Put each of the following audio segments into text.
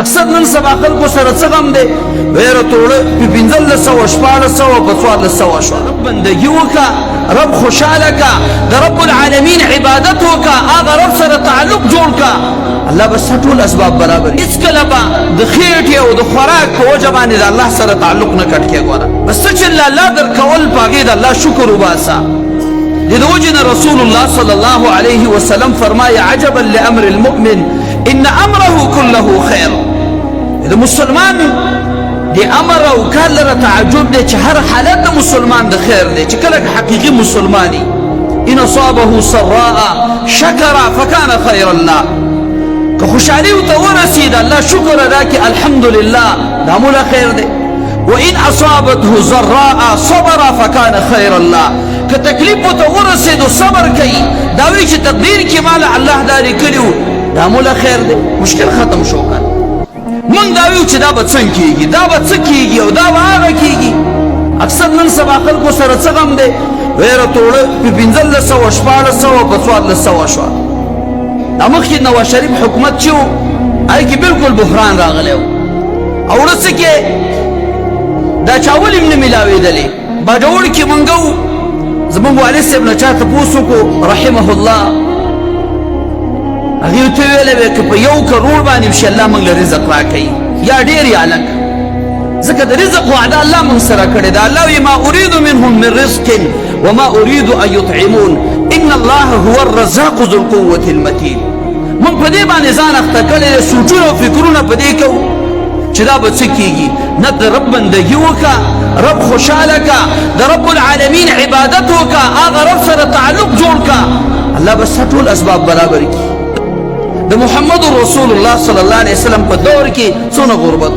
اکثر نن سبا خلکو سره څه غم دی ویره توړه په 1500 1400 په 1400 شو بندګي وکا رب خوشاله کا د رب العالمین عبادت وکا هغه رب سره تعلق جوړ کا الله بس ټول اسباب برابر هیڅ کله به د خېټې او د خوراک په وجه باندې د الله سره تعلق نه کټ کې ګوره بس چې الله در کول پاګې د الله شکر وباسا د وجه رسول الله صلی الله علیه وسلم فرمایا عجبا لامر المؤمن ان امره كله خير د مسلمان دی امر او کار لره تعجب دی چې هر حالت د مسلمان د خیر دی چې کله حقیقي مسلمانی ان اصابه سراء شکر فكان خيرا له که خوشحالی ته ورسید الله شکر ادا کی الحمدلله دا مولا خیر دی وان اصابته ضراء صبر فكان خيرا له که تکلیف ته ورسید او صبر کوي دا وی چې تقدیر کې مال الله داري کړیو دا مولا خیر دی مشکل ختم شو کړ من دا ویو چې دا به څنګه کیږي دا به څه کیږي او دا به هغه کیږي اکثر نن سبا خلکو سره څه غم دی ویره توړه په 1500 1400 په 1400 شو دا مخکې نواز شریف حکومت چې و هغې کې بلکل بحران راغلی و او وروسته کې دا چاول هم نه میلاوېدلې باجوړ کې موږ وو زموږ والد صاحب نه چا تپوس وکړو رحمه الله هغې ورته ویلی وی که په 1 کروڑ باندې وشي الله موږ له رزق راکوي یا ډېر یا لږ ځکه د رزق وعده الله موږ سره کړې ده الله وایي ما اريد منهم من رزق وما اريد ان يطعمون ان الله هو الرزاق ذو القوة المتين موږ په دې باندې ځان اخته کړی دی سوچونه او فکرونه په دې کوو چې دا به څه کېږي نه د رب بندګي وکړه رب خوشحاله کا د رب العالمین عبادت وکړه هغه رب سره تعلق جوړ کا الله به ستا ټول اسباب برابر کړي د محمد رسول الله صلی الله علیه وسلم په دور کې څونه غربت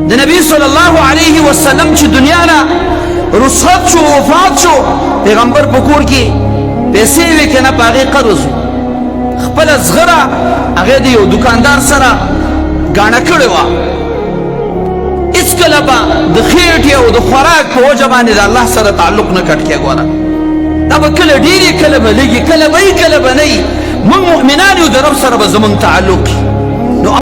د نبی صلی الله علیه وسلم چې دنیا نه رخصت شو وفات شو پیغمبر په کور کې پیسې وې کنه په هغې قرض خپل زغره هغې د یو دکاندار سره ګاڼه کړې وه هېڅکله به د خېټې او د خوراک په وجه باندې د الله سره تعلق نه کټ کې ګوره دا به کله ډېرې کله به لږې کله به یې کله به نه یي موږ مؤمنان یو د رب سره به زموږ تعلق